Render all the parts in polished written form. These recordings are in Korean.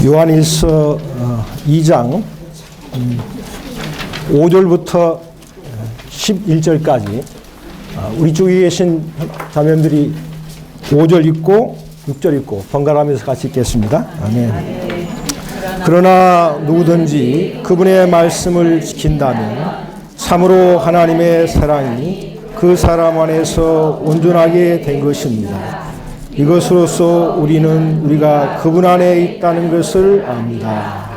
요한일서 2장 5절부터 11절까지 우리 쪽에 계신 자매님들이 5절 읽고 6절 읽고 번갈아가면서 같이 읽겠습니다. 아멘. 그러나 누구든지 그분의 말씀을 지킨다면 참으로 하나님의 사랑이 그 사람 안에서 온전하게 된 것입니다. 이것으로써 우리는 우리가 그분 안에 있다는 것을 압니다.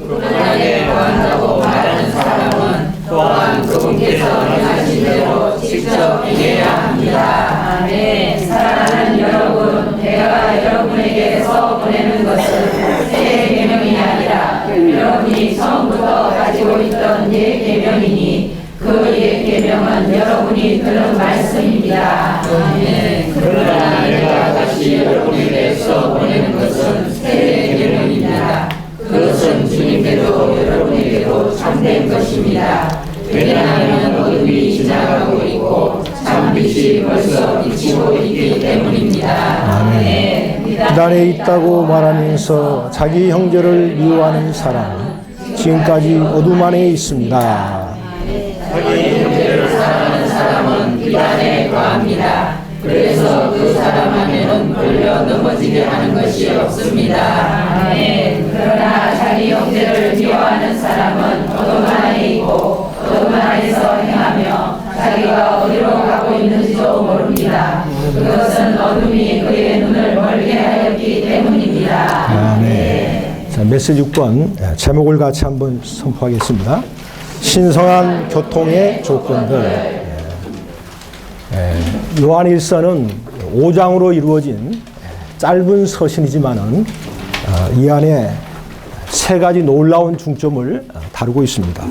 그분 안에 거한다고 말하는 사람은 또한 그분께서 하신 대로 직접 행해야 합니다. 아멘. 사랑하는 여러분, 내가 여러분에게서 보내는 것은 새 계명이 아니라 여러분이 처음부터 가지고 있던 옛 계명이니 그 옛 계명은 여러분이 들은 말씀입니다. 아멘. 그러나 내가 다시 여러분에게서 보내는 것은 새 계명입니다. 그것은 주님께도 여러분에게도 참된 것입니다. 왜냐하면 어둠이 지나가고 있고 참빛이 벌써 비치고 있기 때문입니다. 아멘. 비단에 있다고 말하면서 자기 형제를 미워하는 사람은 지금까지 어둠 안에 있습니다. 자기 형제를 사랑하는 사람은 비단에 거합니다. 그래서 그 사람 안에는 걸려 넘어지게 하는 것이 없습니다. 아멘. 그러나 자기 형제를 미워하는 사람은 어둠 안에 있고 어둠 안에서 행하며 자기가 어디로 가고 있는지도 모릅니다. 그것은 어둠이 그의 눈을 멀게 하였기 때문입니다. 아멘. 자, 메시지 6번 제목을 같이 한번 선포하겠습니다. 신성한 교통의 조건들. 요한일서는 5장으로 이루어진 짧은 서신이지만은 이 안에 세 가지 놀라운 중점을 다루고 있습니다.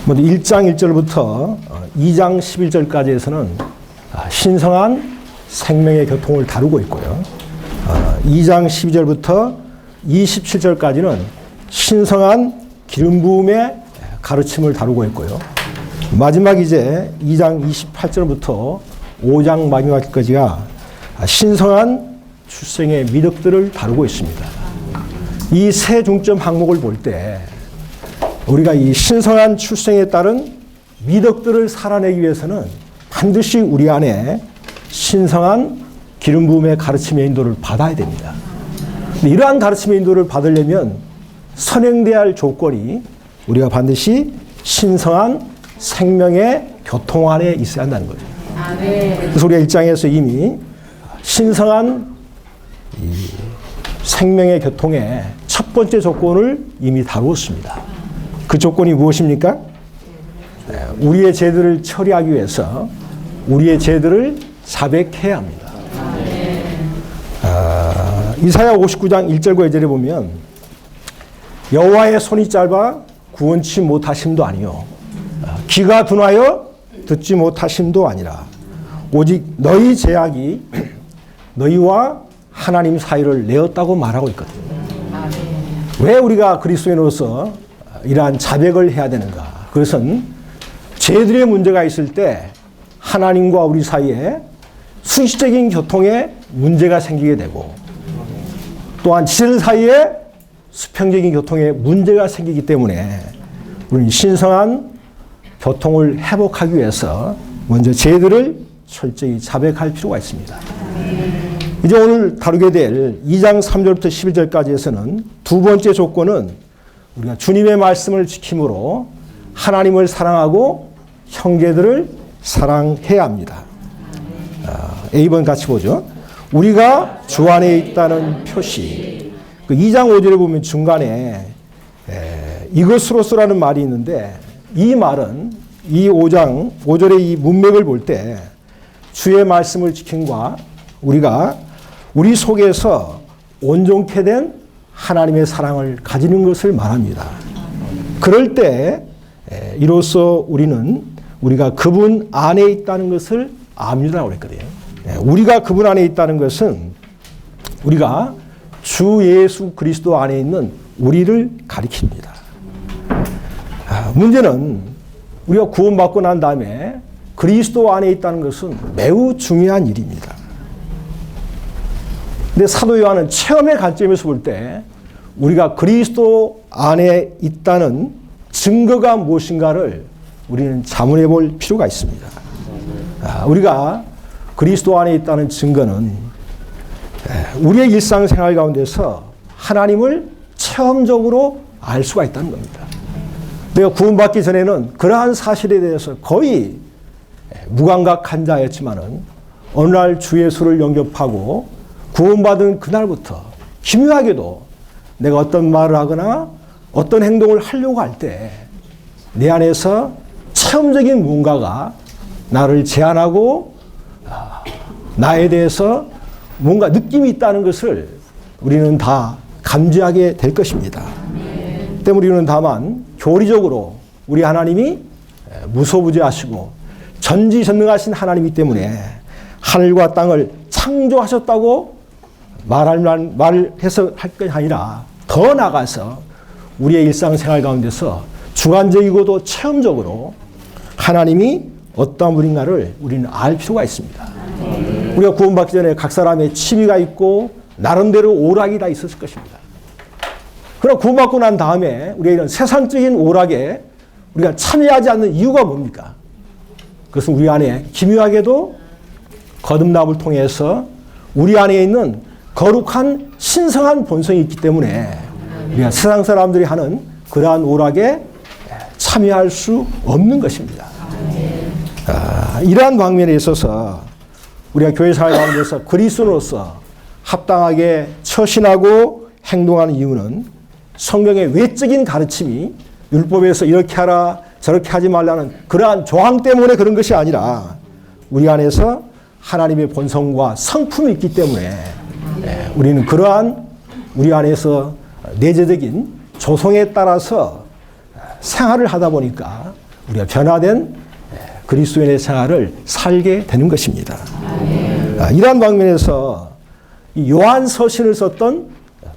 먼저 1장 1절부터 2장 11절까지에서는 신성한 생명의 교통을 다루고 있고요. 2장 12절부터 27절까지는 신성한 기름 부음의 가르침을 다루고 있고요. 마지막 이제 2장 28절부터 5장 마지막까지가 신성한 출생의 미덕들을 다루고 있습니다. 이 세 중점 항목을 볼 때 우리가 이 신성한 출생에 따른 미덕들을 살아내기 위해서는 반드시 우리 안에 신성한 기름 부음의 가르침의 인도를 받아야 됩니다. 이러한 가르침의 인도를 받으려면 선행돼야 할 조건이 우리가 반드시 신성한 생명의 교통 안에 있어야 한다는 거죠. 그래서 우리가 1장에서 이미 신성한 생명의 교통의 첫 번째 조건을 이미 다루었습니다. 그 조건이 무엇입니까? 우리의 죄들을 처리하기 위해서 우리의 죄들을 자백해야 합니다. 이사야 59장 1절과 2절에 보면 여호와의 손이 짧아 구원치 못하심도 아니요 귀가 둔하여 듣지 못하심도 아니라 오직 너희 죄악이 너희와 하나님 사이를 내었다고 말하고 있거든요. 왜 우리가 그리스도인으로서 이러한 자백을 해야 되는가? 그것은 죄들의 문제가 있을 때 하나님과 우리 사이에 수시적인 교통에 문제가 생기게 되고 또한 지체들 사이에 수평적인 교통에 문제가 생기기 때문에 우리는 신성한 교통을 회복하기 위해서 먼저 죄들을 철저히 자백할 필요가 있습니다. 이제 오늘 다루게 될 2장 3절부터 11절까지에서는 두 번째 조건은 우리가 주님의 말씀을 지킴으로 하나님을 사랑하고 형제들을 사랑해야 합니다. A번 같이 보죠. 우리가 주 안에 있다는 표시. 그 2장 5절에 보면 중간에 이것으로서라는 말이 있는데 이 말은 이 5장 5절의 이 문맥을 볼 때 주의 말씀을 지킴과 우리가 우리 속에서 온전케 된 하나님의 사랑을 가지는 것을 말합니다. 그럴 때 이로써 우리가 그분 안에 있다는 것을 압니다라고 했거든요. 우리가 그분 안에 있다는 것은 우리가 주 예수 그리스도 안에 있는 우리를 가리킵니다. 문제는 우리가 구원받고 난 다음에 그리스도 안에 있다는 것은 매우 중요한 일입니다. 근데 사도 요한은 체험의 관점에서 볼 때 우리가 그리스도 안에 있다는 증거가 무엇인가를 우리는 자문해 볼 필요가 있습니다. 우리가 그리스도 안에 있다는 증거는 우리의 일상생활 가운데서 하나님을 체험적으로 알 수가 있다는 겁니다. 내가 구원받기 전에는 그러한 사실에 대해서 거의 무감각한 자였지만은 어느 날 주 예수를 영접하고 구원받은 그날부터 기묘하게도 내가 어떤 말을 하거나 어떤 행동을 하려고 할 때 내 안에서 체험적인 무언가가 나를 제한하고 나에 대해서 뭔가 느낌이 있다는 것을 우리는 다 감지하게 될 것입니다. 때문에 우리는 다만 교리적으로 우리 하나님이 무소부재하시고 전지전능하신 하나님이기 때문에 하늘과 땅을 창조하셨다고 말을 해서 할 것이 아니라 더 나아가서 우리의 일상생활 가운데서 주관적이고도 체험적으로 하나님이 어떠한 분인가를 우리는 알 필요가 있습니다. 우리가 구원받기 전에 각 사람의 취미가 있고 나름대로 오락이 다 있었을 것입니다. 그러나 구원받고 난 다음에 우리가 이런 세상적인 오락에 우리가 참여하지 않는 이유가 뭡니까? 그것은 우리 안에 기묘하게도 거듭남을 통해서 우리 안에 있는 거룩한 신성한 본성이 있기 때문에 우리가 세상 사람들이 하는 그러한 오락에 참여할 수 없는 것입니다. 이러한 방면에 있어서 우리가 교회 생활 가운데서 그리스도로서 합당하게 처신하고 행동하는 이유는 성경의 외적인 가르침이 율법에서 이렇게 하라 저렇게 하지 말라는 그러한 조항 때문에 그런 것이 아니라 우리 안에서 하나님의 본성과 성품이 있기 때문에 우리는 그러한 우리 안에서 내재적인 조성에 따라서 생활을 하다 보니까 우리가 변화된 그리스도인의 생활을 살게 되는 것입니다. 이러한 방면에서 요한 서신을 썼던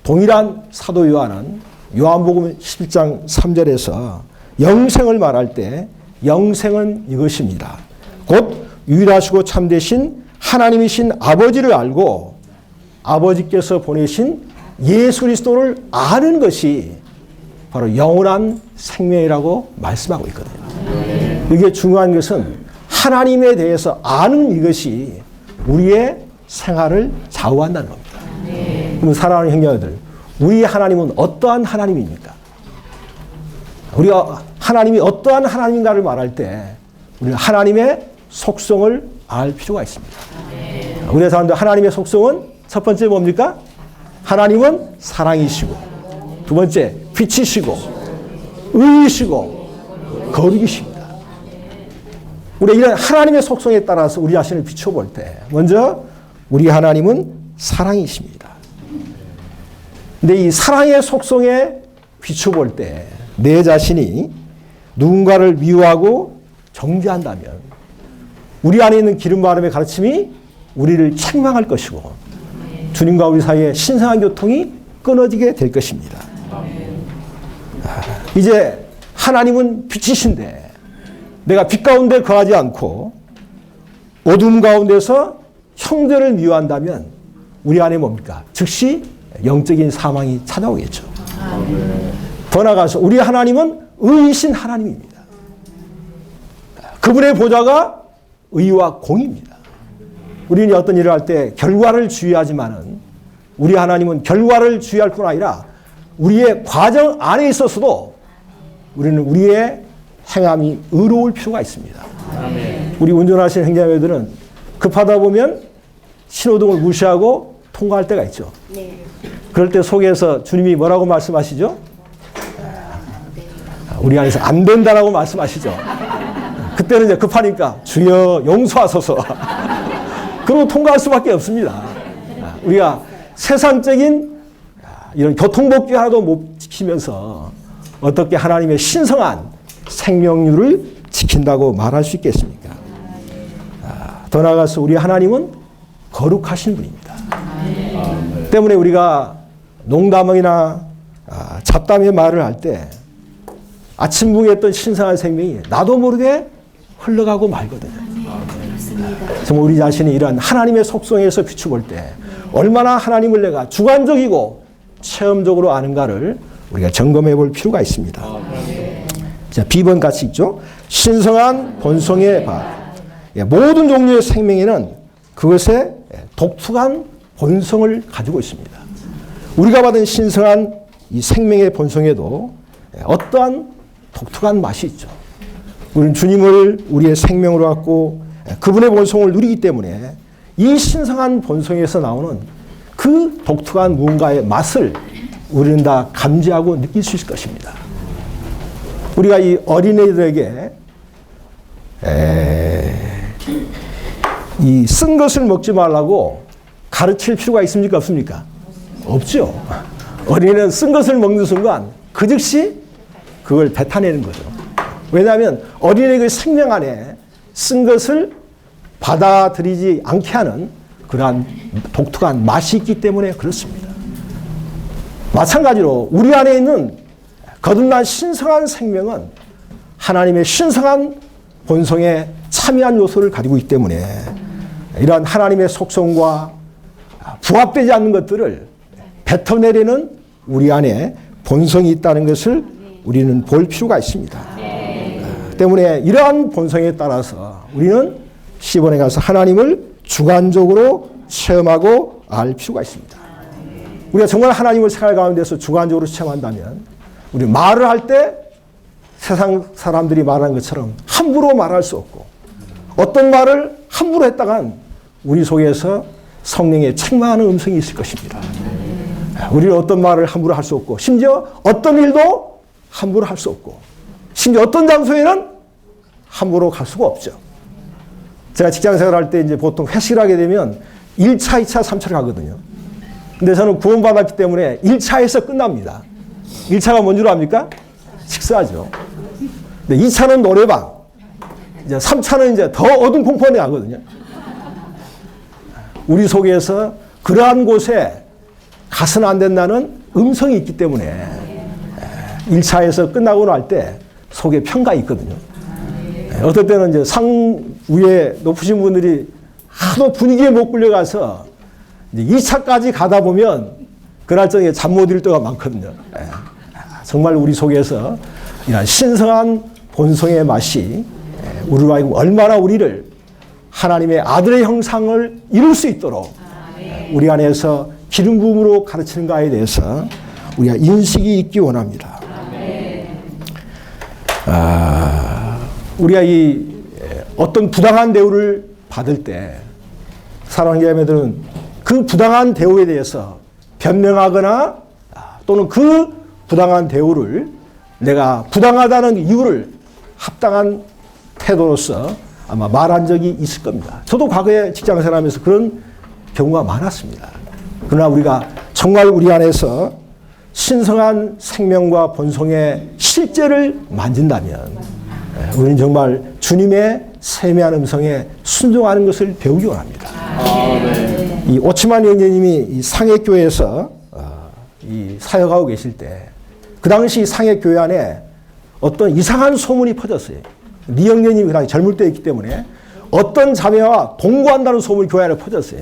동일한 사도 요한은 요한복음 11장 3절에서 영생을 말할 때 영생은 이것입니다. 곧 유일하시고 참되신 하나님이신 아버지를 알고 아버지께서 보내신 예수 그리스도를 아는 것이 바로 영원한 생명이라고 말씀하고 있거든요. 이게 중요한 것은 하나님에 대해서 아는 이것이 우리의 생활을 좌우한다는 겁니다. 그럼 사랑하는 형제들, 우리 하나님은 어떠한 하나님입니까? 우리가 하나님이 어떠한 하나님인가를 말할 때 우리는 하나님의 속성을 알 필요가 있습니다. 우리 사람들 하나님의 속성은 첫 번째 뭡니까? 하나님은 사랑이시고, 두 번째 빛이시고 의이시고 거룩이십니다. 우리 이런 하나님의 속성에 따라서 우리 자신을 비춰볼 때 먼저 우리 하나님은 사랑이십니다. 근데 이 사랑의 속성에 비춰볼 때 내 자신이 누군가를 미워하고 정죄한다면 우리 안에 있는 기름 바람의 가르침이 우리를 책망할 것이고 주님과 우리 사이에 신성한 교통이 끊어지게 될 것입니다. 이제 하나님은 빛이신데 내가 빛 가운데 거하지 않고 어둠 가운데서 형제를 미워한다면 우리 안에 뭡니까? 즉시 영적인 사망이 찾아오겠죠. 더 나아가서 우리 하나님은 의이신 하나님입니다. 그분의 보좌가 의와 공입니다. 우리는 어떤 일을 할 때 결과를 주의하지만은 우리 하나님은 결과를 주의할 뿐 아니라 우리의 과정 안에 있어서도 우리는 우리의 행함이 의로울 필요가 있습니다. 아멘. 우리 운전하시는 행자매들은 급하다 보면 신호등을 무시하고 통과할 때가 있죠. 네. 그럴 때 속에서 주님이 뭐라고 말씀하시죠? 우리 안에서 안 된다라고 말씀하시죠. 그때는 이제 급하니까 주여 용서하소서. 그러고 통과할 수밖에 없습니다. 우리가 세상적인 이런 교통법규 하나도 못 지키면서 어떻게 하나님의 신성한 생명률을 지킨다고 말할 수 있겠습니까? 더 나아가서 우리 하나님은 거룩하신 분입니다. 때문에 우리가 농담이나 잡담의 말을 할 때 아침붕했던 신성한 생명이 나도 모르게 흘러가고 말거든요. 정말 우리 자신이 이런 하나님의 속성에서 비춰볼 때 얼마나 하나님을 내가 주관적이고 체험적으로 아는가를 우리가 점검해 볼 필요가 있습니다. 자, B번 같이 있죠. 신성한 본성의 바. 모든 종류의 생명에는 그것의 독특한 본성을 가지고 있습니다. 우리가 받은 신성한 이 생명의 본성에도 어떠한 독특한 맛이 있죠. 우리는 주님을 우리의 생명으로 갖고 그분의 본성을 누리기 때문에 이 신성한 본성에서 나오는 그 독특한 무언가의 맛을 우리는 다 감지하고 느낄 수 있을 것입니다. 우리가 이 어린애들에게 이 쓴 것을 먹지 말라고 가르칠 필요가 있습니까? 없습니까? 없죠. 어린애는 쓴 것을 먹는 순간 그 즉시 그걸 뱉어내는 거죠. 왜냐하면 어린애의 생명 안에 쓴 것을 받아들이지 않게 하는 그러한 독특한 맛이 있기 때문에 그렇습니다. 마찬가지로 우리 안에 있는 거듭난 신성한 생명은 하나님의 신성한 본성에 참여한 요소를 가지고 있기 때문에 이러한 하나님의 속성과 부합되지 않는 것들을 뱉어내려는 우리 안에 본성이 있다는 것을 우리는 볼 필요가 있습니다. 때문에 이러한 본성에 따라서 우리는 시본에 가서 하나님을 주관적으로 체험하고 알 필요가 있습니다. 우리가 정말 하나님을 생활 가운데서 주관적으로 체험한다면 우리 말을 할 때 세상 사람들이 말하는 것처럼 함부로 말할 수 없고 어떤 말을 함부로 했다간 우리 속에서 성령의 책망하는 음성이 있을 것입니다. 우리는 어떤 말을 함부로 할 수 없고 심지어 어떤 일도 함부로 할 수 없고 심지어 어떤 장소에는 함부로 갈 수가 없죠. 제가 직장 생활할 때 이제 보통 회식을 하게 되면 1차, 2차, 3차를 가거든요. 근데 저는 구원받았기 때문에 1차에서 끝납니다. 1차가 뭔 줄 압니까? 식사죠. 근데 2차는 노래방. 이제 3차는 이제 더 어둠 공포에 가거든요. 우리 속에서 그러한 곳에 가서는 안 된다는 음성이 있기 때문에 1차에서 끝나고 날 때 속에 평가가 있거든요. 어떨 때는 이제 상 위에 높으신 분들이 하도 분위기에 못 끌려가서 이제 2차까지 가다 보면 그날 저녁에 잠 못 이룰 때가 많거든요. 정말 우리 속에서 이런 신성한 본성의 맛이 우리로 하여금 얼마나 우리를 하나님의 아들의 형상을 이룰 수 있도록 우리 안에서 기름 부음으로 가르치는가에 대해서 우리가 인식이 있기 원합니다. 우리가 이 어떤 부당한 대우를 받을 때 사랑하는 자매들은 그 부당한 대우에 대해서 변명하거나 또는 그 부당한 대우를 내가 부당하다는 이유를 합당한 태도로서 아마 말한 적이 있을 겁니다. 저도 과거에 직장생활하면서 그런 경우가 많았습니다. 그러나 우리가 정말 우리 안에서 신성한 생명과 본성의 실제를 만진다면 우리는 정말 주님의 세미한 음성에 순종하는 것을 배우기 원합니다. 이 오치만 형제님이 이 상해교회에서 이 사역하고 계실 때 그 당시 상해교회 안에 어떤 이상한 소문이 퍼졌어요. 리 형제님이 당시 젊을 때였기 때문에 어떤 자매와 동거한다는 소문이 교회 안에 퍼졌어요.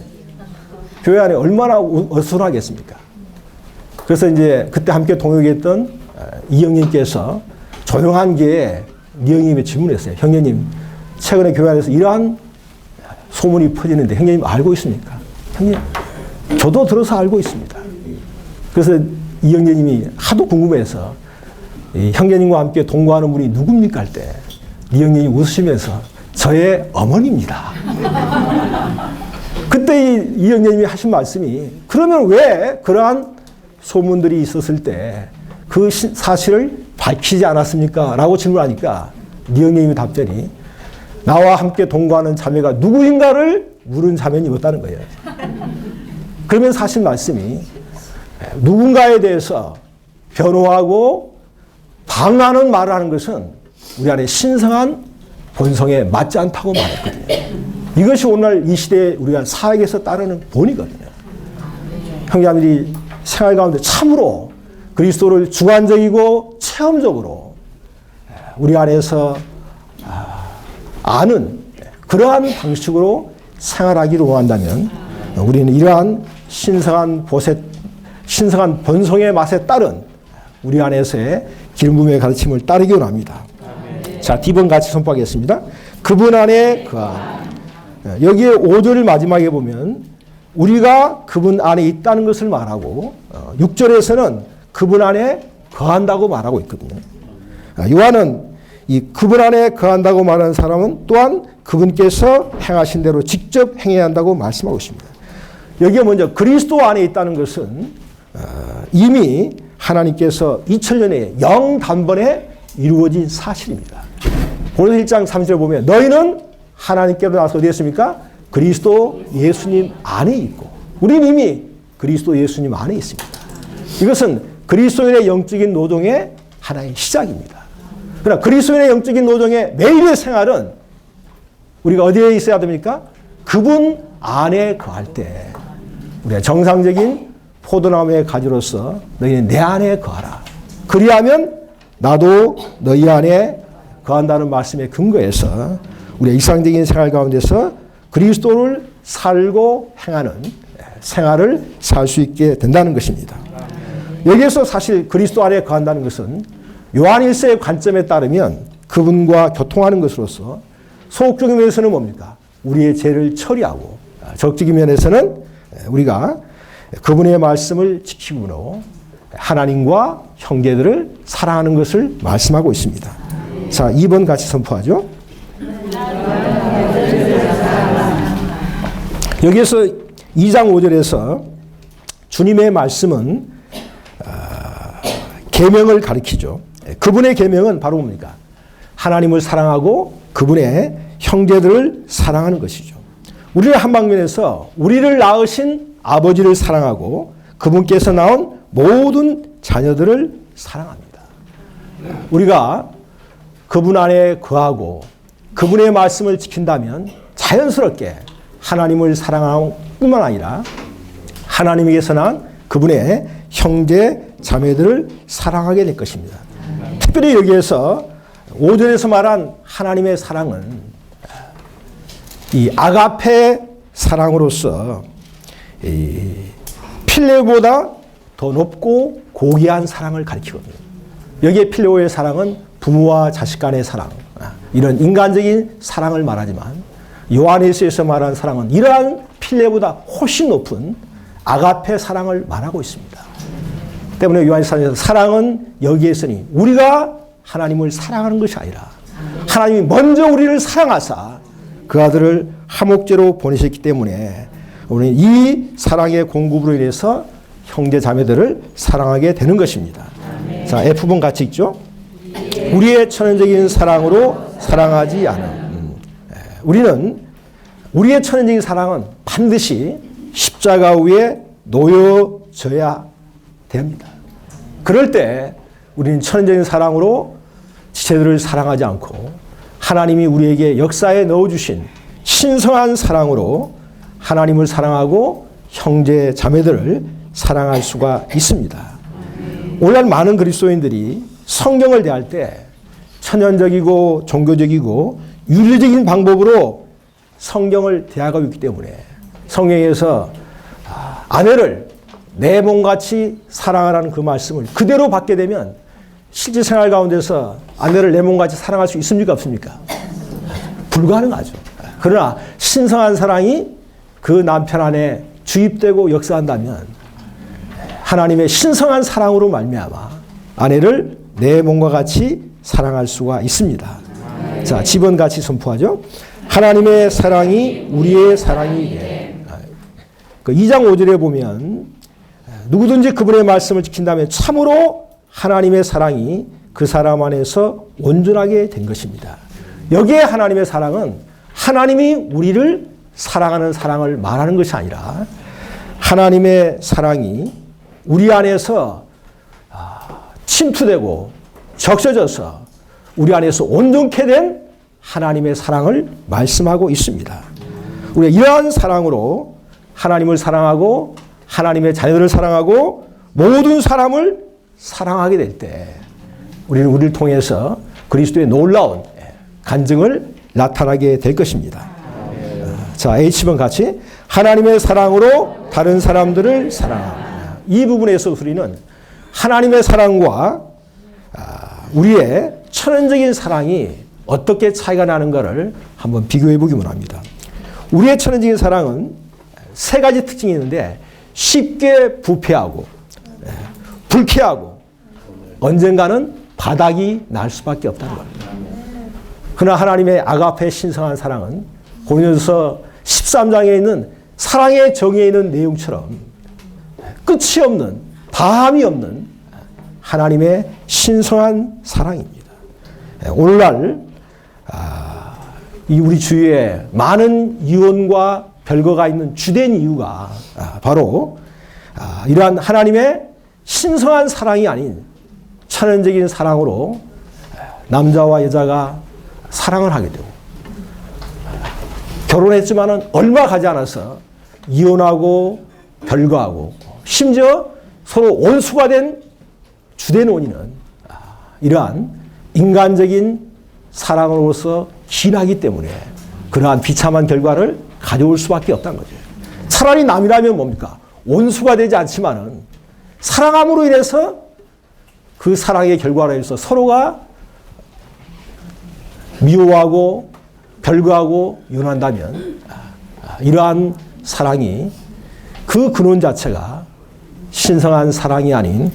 교회 안에 얼마나 어수선하겠습니까? 그래서 이제 그때 함께 동역했던 이 형님께서 조용한 기회에 리 형님이 질문했어요. 형님, 최근에 교회 안에서 이러한 소문이 퍼지는데 형님 알고 있습니까? 형님, 저도 들어서 알고 있습니다. 그래서 이 형제님이 하도 궁금해서 이 형제님과 함께 동거하는 분이 누굽니까? 할 때 이 형님이 웃으시면서 저의 어머니입니다. 그때 이 형제님이 하신 말씀이 그러면 왜 그러한 소문들이 있었을 때 그 사실을 밝히지 않았습니까? 라고 질문하니까 이 형제님의 답변이 나와 함께 동거하는 자매가 누구인가를 물은 자매는 없다는 거예요. 그러면 사실 말씀이 누군가에 대해서 변호하고 방어하는 말을 하는 것은 우리 안에 신성한 본성에 맞지 않다고 말했거든요. 이것이 오늘 이 시대에 우리가 사역에서 따르는 본이거든요. 형제자매들이 생활 가운데 참으로 그리스도를 주관적이고 체험적으로 우리 안에서 아는 그러한 방식으로 생활하기를 원한다면 우리는 이러한 신성한 신성한 본성의 맛에 따른 우리 안에서의 기름 부음의 가르침을 따르기 원합니다. 자, D번 같이 선포하겠습니다. 그분 안에 거함. 여기에 5절 마지막에 보면 우리가 그분 안에 있다는 것을 말하고 6절에서는 그분 안에 거한다고 말하고 있거든요. 요한은 이 그분 안에 거한다고 말하는 사람은 또한 그분께서 행하신 대로 직접 행해야 한다고 말씀하고 있습니다. 여기에 먼저 그리스도 안에 있다는 것은 이미 하나님께서 2000년에 영단번에 이루어진 사실입니다. 고린도서 1장 3절에 보면 너희는 하나님께로 나서 어디 있습니까? 그리스도 예수님 안에 있고 우리는 이미 그리스도 예수님 안에 있습니다. 이것은 그리스도인의 영적인 노동의 하나의 시작입니다. 그러나 그리스도인의 영적인 노동의 매일의 생활은 우리가 어디에 있어야 됩니까? 그분 안에 거할 때 우리가 정상적인 포도나무의 가지로서 너희는 내 안에 거하라. 그리하면 나도 너희 안에 거한다는 말씀에 근거해서 우리의 일상적인 생활 가운데서 그리스도를 살고 행하는 생활을 살 수 있게 된다는 것입니다. 여기에서 사실 그리스도 안에 거한다는 것은 요한일서의 관점에 따르면 그분과 교통하는 것으로서 소극적인 면에서는 뭡니까? 우리의 죄를 처리하고 적극적인 면에서는 우리가 그분의 말씀을 지키므로 하나님과 형제들을 사랑하는 것을 말씀하고 있습니다. 자, 2번 같이 선포하죠. 여기에서 2장 5절에서 주님의 말씀은 계명을 가리키죠. 그분의 계명은 바로 뭡니까? 하나님을 사랑하고 그분의 형제들을 사랑하는 것이죠. 우리는 한 방면에서 우리를 낳으신 아버지를 사랑하고 그분께서 낳은 모든 자녀들을 사랑합니다. 우리가 그분 안에 거하고 그분의 말씀을 지킨다면 자연스럽게 하나님을 사랑하는 뿐만 아니라 하나님에게서 난 그분의 형제 자매들을 사랑하게 될 것입니다. 특별히 여기에서 5절에서 말한 하나님의 사랑은 이 아가페 사랑으로서 이 필레오보다 더 높고 고귀한 사랑을 가리키거든요. 여기에 필레오의 사랑은 부모와 자식 간의 사랑, 이런 인간적인 사랑을 말하지만 요한일서에서 말하는 사랑은 이러한 필레보다 훨씬 높은 아가페 사랑을 말하고 있습니다. 때문에 요한일서에서 사랑은 여기에 있으니 우리가 하나님을 사랑하는 것이 아니라 하나님이 먼저 우리를 사랑하사 그 아들을 하목제로 보내셨기 때문에 우리는 이 사랑의 공급으로 인해서 형제 자매들을 사랑하게 되는 것입니다. 자, F번 같이 읽죠. 우리의 천연적인 사랑으로 사랑하지 않음. 우리는 우리의 천연적인 사랑은 반드시 십자가 위에 놓여져야 됩니다. 그럴 때 우리는 천연적인 사랑으로 지체들을 사랑하지 않고 하나님이 우리에게 역사에 넣어주신 신성한 사랑으로 하나님을 사랑하고 형제 자매들을 사랑할 수가 있습니다. 오늘날 많은 그리스도인들이 성경을 대할 때 천연적이고 종교적이고 윤리적인 방법으로 성경을 대하고 있기 때문에 성경에서 아내를 내 몸같이 사랑하라는 그 말씀을 그대로 받게 되면 실제 생활 가운데서 아내를 내 몸같이 사랑할 수 있습니까? 없습니까? 불가능하죠. 그러나 신성한 사랑이 그 남편 안에 주입되고 역사한다면 하나님의 신성한 사랑으로 말미암아 아내를 내 몸과 같이 사랑할 수가 있습니다. 자, 집은 같이 선포하죠. 하나님의 사랑이 우리의 사랑이 돼. 그 2장 5절에 보면 누구든지 그분의 말씀을 지킨다면 참으로 하나님의 사랑이 그 사람 안에서 온전하게 된 것입니다. 여기에 하나님의 사랑은 하나님이 우리를 사랑하는 사랑을 말하는 것이 아니라 하나님의 사랑이 우리 안에서 침투되고 적셔져서 우리 안에서 온전케 된 하나님의 사랑을 말씀하고 있습니다. 우리가 이러한 사랑으로 하나님을 사랑하고 하나님의 자녀들을 사랑하고 모든 사람을 사랑하게 될 때 우리는 우리를 통해서 그리스도의 놀라운 간증을 나타나게 될 것입니다. 자, H번 같이 하나님의 사랑으로 다른 사람들을 사랑하라. 이 부분에서 우리는 하나님의 사랑과 우리의 천연적인 사랑이 어떻게 차이가 나는가를 한번 비교해 보기만 합니다. 우리의 천연적인 사랑은 세 가지 특징이 있는데 쉽게 부패하고 불쾌하고 언젠가는 바닥이 날 수밖에 없다는 겁니다. 그러나 하나님의 아가페 신성한 사랑은 고린도서 13장에 있는 사랑의 정의에 있는 내용처럼 끝이 없는 다함이 없는 하나님의 신성한 사랑입니다. 오늘날 이 우리 주위에 많은 이혼과 별거가 있는 주된 이유가 바로 이러한 하나님의 신성한 사랑이 아닌 천연적인 사랑으로 남자와 여자가 사랑을 하게 되고 결혼했지만은 얼마 가지 않아서 이혼하고 별거하고 심지어 서로 원수가 된 주된 원인은 이러한 인간적인 사랑으로서 기나기 때문에 그러한 비참한 결과를 가져올 수밖에 없다는 거죠. 차라리 남이라면 뭡니까? 원수가 되지 않지만은 사랑함으로 인해서 그 사랑의 결과로 해서 서로가 미워하고 별거하고 이혼한다면 이러한 사랑이 그 근원 자체가 신성한 사랑이 아닌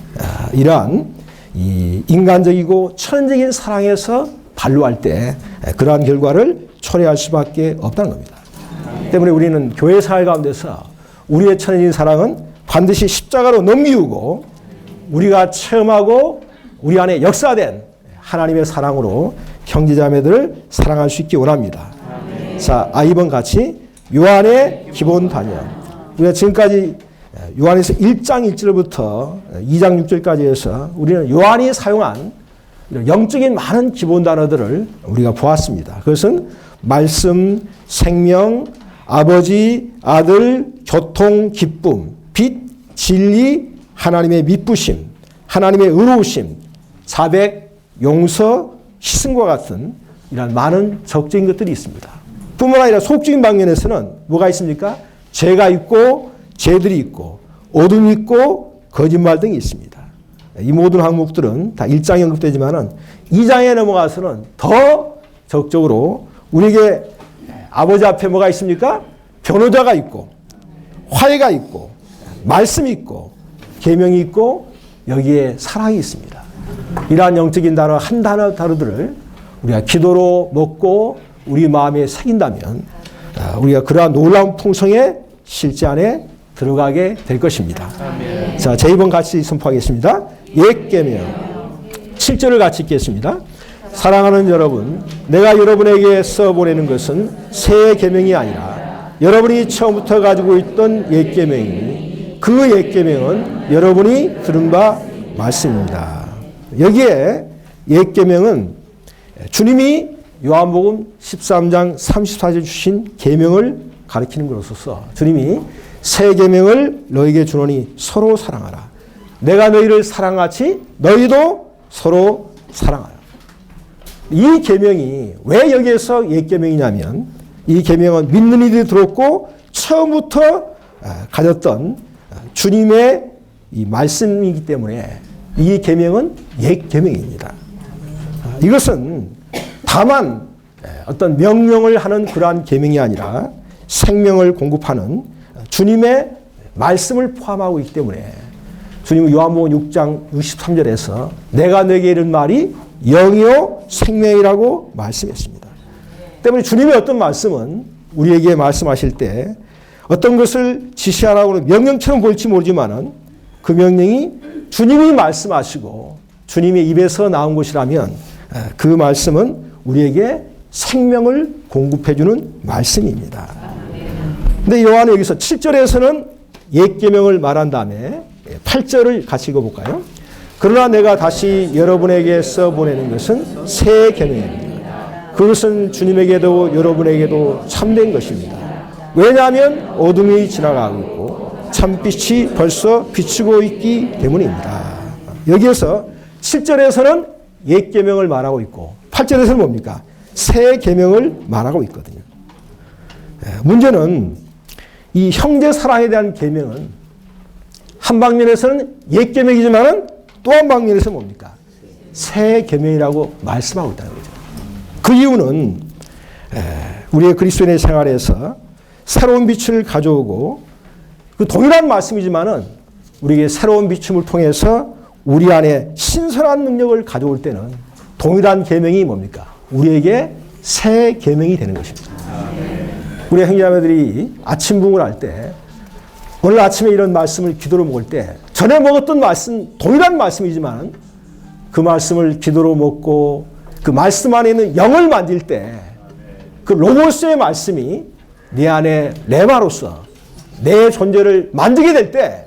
이러한 이 인간적이고 천연적인 사랑에서 반로할 때 그러한 결과를 초래할 수밖에 없다는 겁니다. 때문에 우리는 교회 생활 가운데서 우리의 천연적인 사랑은 반드시 십자가로 넘기우고 우리가 체험하고 우리 안에 역사된 하나님의 사랑으로 형제자매들을 사랑할 수 있기 원합니다. 자, 이번 같이 요한의 기본 단연. 우리가 지금까지 요한에서 1장 1절부터 2장 6절까지 해서 우리는 요한이 사용한 영적인 많은 기본 단어들을 우리가 보았습니다. 그것은 말씀, 생명, 아버지, 아들, 교통, 기쁨, 빛, 진리, 하나님의 미쁘심, 하나님의 의로우심, 자백, 용서, 희생과 같은 이런 많은 적적인 것들이 있습니다. 뿐만 아니라 속적인 방면에서는 뭐가 있습니까? 죄가 있고 죄들이 있고 어둠이 있고 거짓말 등이 있습니다. 이 모든 항목들은 다 1장에 언급되지만은 2장에 넘어가서는 더 적극적으로 우리에게 아버지 앞에 뭐가 있습니까? 변호자가 있고 화해가 있고 말씀이 있고 계명이 있고 여기에 사랑이 있습니다. 이러한 영적인 단어 한 단어 다루들을 우리가 기도로 먹고 우리 마음에 새긴다면 우리가 그러한 놀라운 풍성의 실제 안에 들어가게 될 것입니다. 아멘. 자, 제 2번 같이 선포하겠습니다. 옛 계명 7절을 같이 읽겠습니다. 사랑하는 여러분, 내가 여러분에게 써보내는 것은 새 계명이 아니라 여러분이 처음부터 가지고 있던 옛 계명이니 그 옛 계명은 여러분이 들은 바 말씀입니다. 여기에 옛 계명은 주님이 요한복음 13장 34절 주신 계명을 가리키는 것으로서 주님이 새 계명을 너에게 주노니 서로 사랑하라. 내가 너희를 사랑같이 너희도 서로 사랑하라. 이 계명이 왜 여기에서 옛 계명이냐면 이 계명은 믿는 이들이 들었고 처음부터 가졌던 주님의 이 말씀이기 때문에 이 계명은 옛 계명입니다. 이것은 다만 어떤 명령을 하는 그러한 계명이 아니라 생명을 공급하는 주님의 말씀을 포함하고 있기 때문에 주님은 요한복음 6장 63절에서 내가 너에게 이른 말이 영이요 생명이라고 말씀했습니다. 때문에 주님의 어떤 말씀은 우리에게 말씀하실 때 어떤 것을 지시하라고는 명령처럼 보일지 모르지만은 그 명령이 주님이 말씀하시고 주님의 입에서 나온 것이라면 그 말씀은 우리에게 생명을 공급해주는 말씀입니다. 근데 요한은 여기서 7절에서는 옛 계명을 말한 다음에 8절을 같이 읽어볼까요? 그러나 내가 다시 여러분에게 써보내는 것은 새 계명입니다. 그것은 주님에게도 여러분에게도 참된 것입니다. 왜냐하면 어둠이 지나가고 있고 참빛이 벌써 비추고 있기 때문입니다. 여기에서 7절에서는 옛 계명을 말하고 있고 8절에서는 뭡니까? 새 계명을 말하고 있거든요. 문제는 이 형제 사랑에 대한 계명은 한 방면에서는 옛 계명이지만은 또 한 방면에서 뭡니까? 새 계명이라고 말씀하고 있다는 거죠. 그 이유는 우리의 그리스도인의 생활에서 새로운 빛을 가져오고 그 동일한 말씀이지만은 우리에게 새로운 비춤을 통해서 우리 안에 신선한 능력을 가져올 때는 동일한 계명이 뭡니까? 우리에게 새 계명이 되는 것입니다. 우리 형제자매들이 아침 부흥을 할 때 오늘 아침에 이런 말씀을 기도로 먹을 때 전에 먹었던 말씀 동일한 말씀이지만 그 말씀을 기도로 먹고 그 말씀 안에 있는 영을 만질 때 그 로고스의 말씀이 내 안에 레마로서 내 존재를 만들게 될 때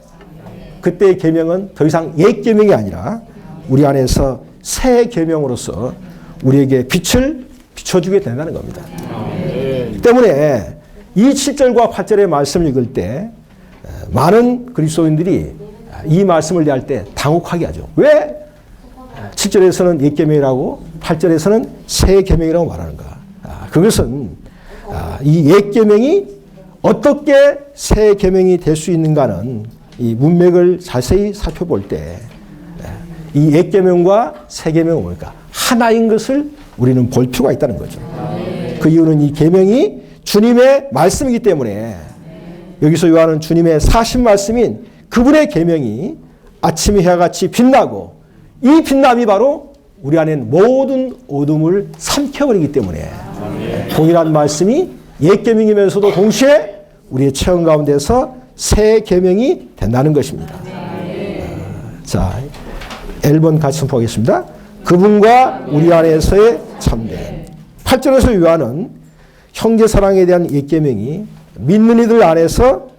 그때의 계명은 더 이상 옛 계명이 아니라 우리 안에서 새 계명으로서 우리에게 빛을 비춰주게 된다는 겁니다. 때문에 이 7절과 8절의 말씀을 읽을 때 많은 그리스도인들이 이 말씀을 대할 때 당혹하게 하죠. 왜 7절에서는 옛 계명이라고 8절에서는 새 계명이라고 말하는가? 그것은 이 옛 계명이 어떻게 새 계명이 될 수 있는가는 이 문맥을 자세히 살펴볼 때 이 옛 계명과 새 계명은 뭡니까? 하나인 것을 우리는 볼 필요가 있다는 거죠. 그 이유는 이 계명이 주님의 말씀이기 때문에 여기서 요한은 주님의 사신 말씀인 그분의 계명이 아침의 해같이 빛나고 이 빛남이 바로 우리 안엔 모든 어둠을 삼켜버리기 때문에 동일한 말씀이 옛 계명이면서도 동시에 우리의 체험 가운데서 새 계명이 된다는 것입니다. 자, 1번 같이 보겠습니다. 그분과 우리 안에서의 참된 8절에서 요한은 형제 사랑에 대한 옛 계명이 믿는 이들 안에서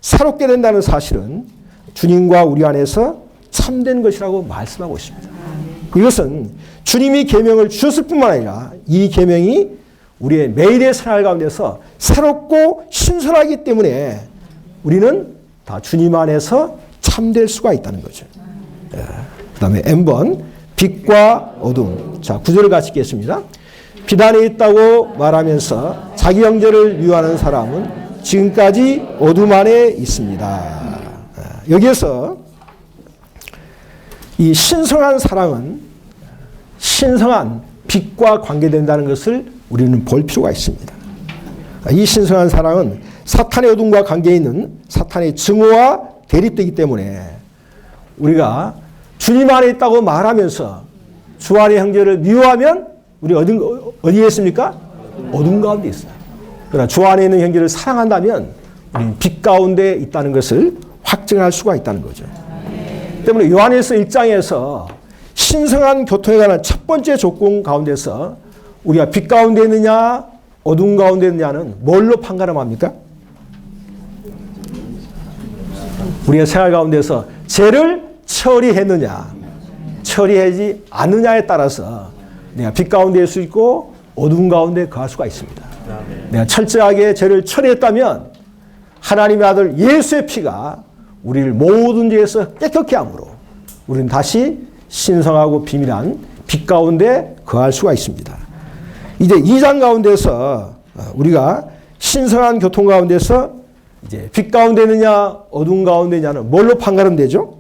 새롭게 된다는 사실은 주님과 우리 안에서 참된 것이라고 말씀하고 있습니다. 이것은 주님이 계명을 주셨을 뿐만 아니라 이 계명이 우리의 매일의 생활 가운데서 새롭고 신선하기 때문에 우리는 다 주님 안에서 참될 수가 있다는 거죠. 그 다음에 M번 빛과 어둠. 자, 9절을 같이 읽겠습니다. 빛 안에 있다고 말하면서 자기 형제를 미워하는 사람은 지금까지 어둠 안에 있습니다. 여기에서 이 신성한 사랑은 신성한 빛과 관계된다는 것을 우리는 볼 필요가 있습니다. 이 신성한 사랑은 사탄의 어둠과 관계 있는 사탄의 증오와 대립되기 때문에 우리가 주님 안에 있다고 말하면서 주 안의 형제를 미워하면 우리 어디에 있습니까? 어둠 가운데 있어요. 그러나 주 안에 있는 형제를 사랑한다면 우리는 빛 가운데 있다는 것을 확증할 수가 있다는 거죠. 때문에 요한일서 1장에서 신성한 교통에 관한 첫 번째 조건 가운데서 우리가 빛 가운데 있느냐 어둠 가운데 있느냐는 뭘로 판가름합니까? 우리가 생활 가운데서 죄를 처리했느냐 처리하지 않느냐에 따라서 내가 빛 가운데 있을 수 있고 어둠 가운데 거할 수가 있습니다. 내가 철저하게 죄를 처리했다면 하나님의 아들 예수의 피가 우리를 모든 죄에서 깨끗게 함으로 우리는 다시 신성하고 비밀한 빛 가운데 거할 수가 있습니다. 이제 2장 가운데서 우리가 신성한 교통 가운데서 이제 빛 가운데 있느냐 어둠 가운데 있느냐는 뭘로 판가름되죠?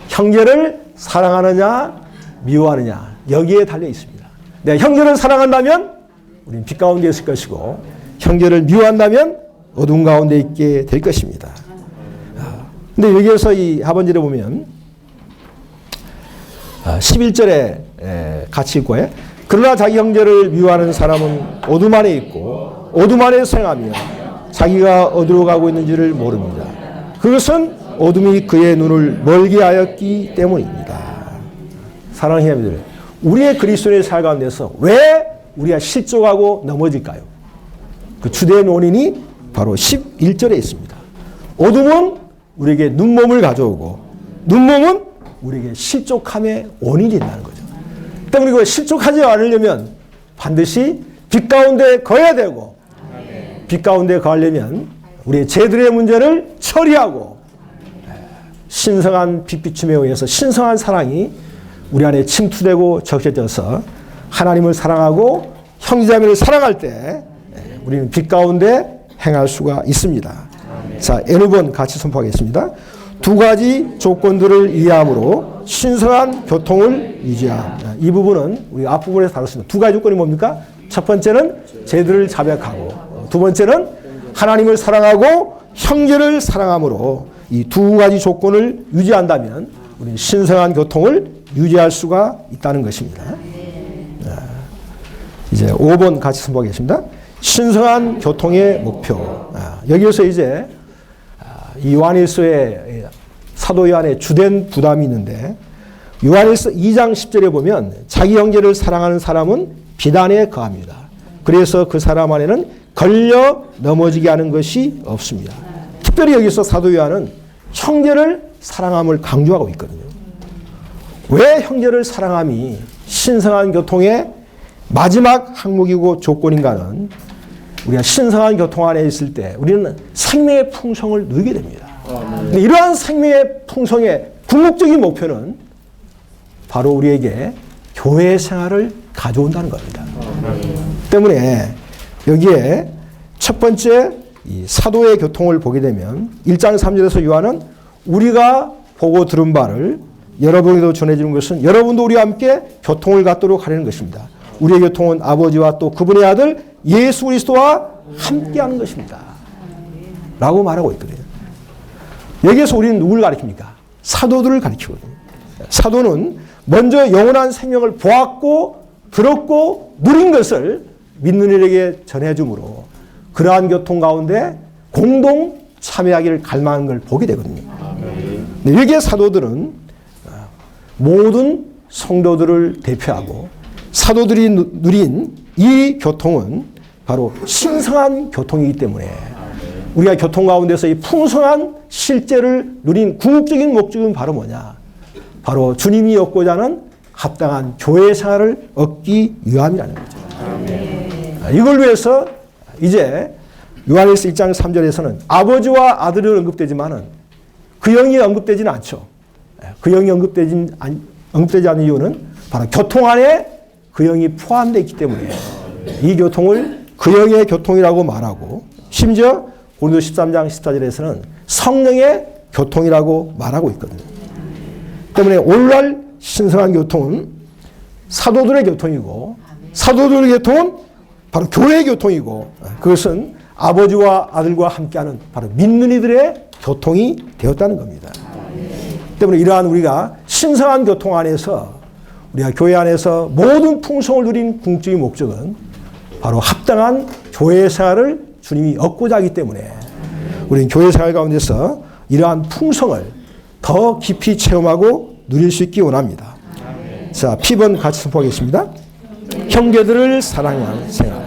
형제를 사랑하느냐 미워하느냐 여기에 달려 있습니다. 내가 형제를 사랑한다면 우리는 빛 가운데 있을 것이고 형제를 미워한다면 어둠 가운데 있게 될 것입니다. 근데 여기에서 이 하반절에 보면 11절에 같이 읽고요. 그러나 자기 형제를 미워하는 사람은 어둠 안에 있고 어둠 안에 생하며 자기가 어디로 가고 있는지를 모릅니다. 그것은 어둠이 그의 눈을 멀게 하였기 때문입니다. 사랑하는 형제들, 우리의 그리스도의 삶 가운데서 왜 우리가 실족하고 넘어질까요? 그 주된 원인이 바로 11절에 있습니다. 어둠은 우리에게 눈몸을 가져오고 눈몸은 우리에게 실족함의 원인이 된다는 거죠. 때문에 우리가 실족하지 않으려면 반드시 빛 가운데 거해야 되고 빛 가운데 거하려면 우리의 죄들의 문제를 처리하고 신성한 빛비춤에 의해서 신성한 사랑이 우리 안에 침투되고 적셔져서 하나님을 사랑하고 형제자매를 사랑할 때 우리는 빛 가운데 행할 수가 있습니다. 자, N번 같이 선포하겠습니다. 두 가지 조건들을 이해함으로 신성한 교통을 유지함. 이 부분은 우리 앞부분에서 다뤘습니다. 두 가지 조건이 뭡니까? 첫 번째는 제들을 자백하고, 두 번째는 하나님을 사랑하고 형제를 사랑함으로 이 두 가지 조건을 유지한다면 우리는 신성한 교통을 유지할 수가 있다는 것입니다. 이제 5번 같이 선포하겠습니다. 신성한 교통의 목표. 여기에서 이제 이 요한일서의 사도 요한의 주된 부담이 있는데, 요한일서 2장 10절에 보면 자기 형제를 사랑하는 사람은 비단에 거합니다. 그래서 그 사람 안에는 걸려 넘어지게 하는 것이 없습니다. 특별히 여기서 사도 요한은 형제를 사랑함을 강조하고 있거든요. 왜 형제를 사랑함이 신성한 교통의 마지막 항목이고 조건인가는, 우리가 신성한 교통 안에 있을 때 우리는 생명의 풍성을 누리게 됩니다. 근데 이러한 생명의 풍성의 궁극적인 목표는 바로 우리에게 교회 생활을 가져온다는 겁니다. 때문에 여기에 첫 번째 이 사도의 교통을 보게 되면 1장 3절에서 요한은 우리가 보고 들은 바를 여러분에게도 전해주는 것은 여러분도 우리와 함께 교통을 갖도록 하려는 것입니다. 우리의 교통은 아버지와 또 그분의 아들 예수 그리스도와 함께하는 것입니다. 라고 말하고 있거든요. 여기에서 우리는 누굴 가리킵니까? 사도들을 가리키거든요. 사도는 먼저 영원한 생명을 보았고 들었고 누린 것을 믿는 이에게 전해주므로 그러한 교통 가운데 공동 참여하기를 갈망하는 걸 보게 되거든요. 여기에 사도들은 모든 성도들을 대표하고, 사도들이 누린 이 교통은 바로 신성한 교통이기 때문에 우리가 교통 가운데서 이 풍성한 실제를 누린 궁극적인 목적은 바로 뭐냐? 바로 주님이 얻고자 하는 합당한 교회 생활을 얻기 위함이라는 거죠. 이걸 위해서 이제 요한일서 1장 3절에서는 아버지와 아들이 언급되지만은 그 영이 언급되지는 않죠. 그 영이 언급되지 않는 이유는 바로 교통 안에 그 영이 포함되어 있기 때문에 이 교통을 그 영의 교통이라고 말하고, 심지어 고린도 13장 14절에서는 성령의 교통이라고 말하고 있거든요. 때문에 오늘날 신성한 교통은 사도들의 교통이고, 사도들의 교통은 바로 교회의 교통이고, 그것은 아버지와 아들과 함께하는 바로 믿는 이들의 교통이 되었다는 겁니다. 때문에 이러한 우리가 신성한 교통 안에서 우리가 교회 안에서 모든 풍성을 누린 궁극적인 목적은 바로 합당한 교회 생활을 주님이 얻고자 하기 때문에 우리는 교회 생활 가운데서 이러한 풍성을 더 깊이 체험하고 누릴 수 있기 원합니다. 자, P번 같이 선포하겠습니다. 형제들을 사랑하는 생활.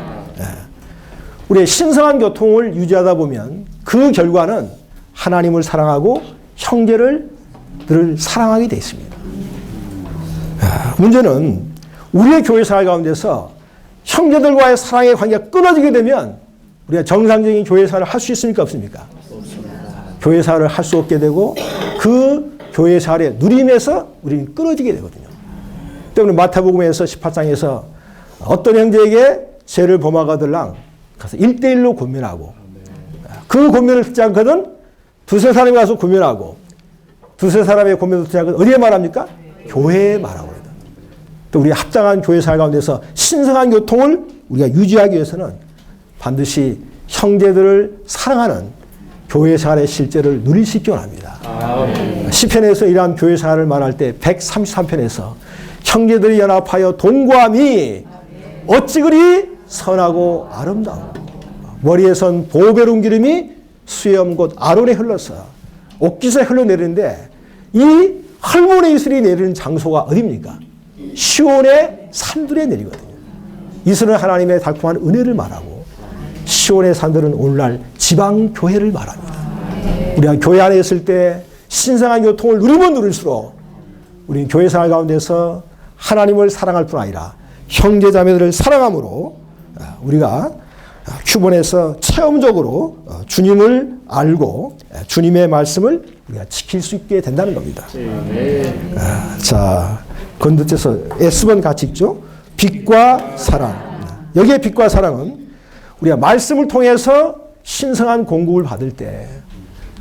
우리의 신성한 교통을 유지하다 보면 그 결과는 하나님을 사랑하고 형제를 늘 사랑하게 되어 있습니다. 문제는 우리의 교회 생활 가운데서 형제들과의 사랑의 관계가 끊어지게 되면 우리가 정상적인 교회 생활을 할 수 있습니까? 없습니까? 없습니다. 교회 생활을 할 수 없게 되고 그 교회 생활의 누림에서 우리는 끊어지게 되거든요. 때문에 마태복음에서 18장에서 어떤 형제에게 죄를 범하거들랑 가서 1대1로 권면하고, 그 권면을 듣지 않거든 두세 사람이 가서 권면하고, 두세 사람의 권면을 듣지 않거든 어디에 말합니까? 교회에 말하고 있다. 또 우리 합당한 교회 생활 가운데서 신성한 교통을 우리가 유지하기 위해서는 반드시 형제들을 사랑하는 교회 생활의 실제를 누릴 수 있기 원합니다. 시편에서 이러한 교회 생활을 말할 때 133편에서 형제들이 연합하여 동거함이 어찌 그리 선하고 아름다워. 머리에 선 보배로운 기름이 수염 곧 아론에 흘러서 옥기서에 흘러내리는데, 이 헐몬의 이슬이 내리는 장소가 어디입니까? 시온의 산들에 내리거든요. 이슬은 하나님의 달콤한 은혜를 말하고, 시온의 산들은 오늘날 지방교회를 말합니다. 우리가 교회 안에 있을 때 신성한 교통을 누리면 누릴수록 우리는 교회 생활 가운데서 하나님을 사랑할 뿐 아니라 형제 자매들을 사랑함으로 우리가 Q번에서 체험적으로 주님을 알고 주님의 말씀을 우리가 지킬 수 있게 된다는 겁니다. 자, 건너뛰어서 S번 같이 읽죠. 빛과 사랑. 여기에 빛과 사랑은 우리가 말씀을 통해서 신성한 공급을 받을 때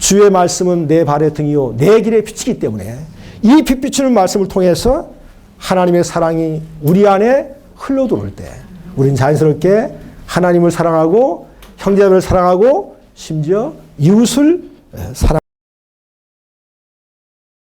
주의 말씀은 내 발의 등이요 내 길의 빛이기 때문에 이 빛 비추는 말씀을 통해서 하나님의 사랑이 우리 안에 흘러들어올 때 우리는 자연스럽게 하나님을 사랑하고 형제를 사랑하고 심지어 이웃을 사랑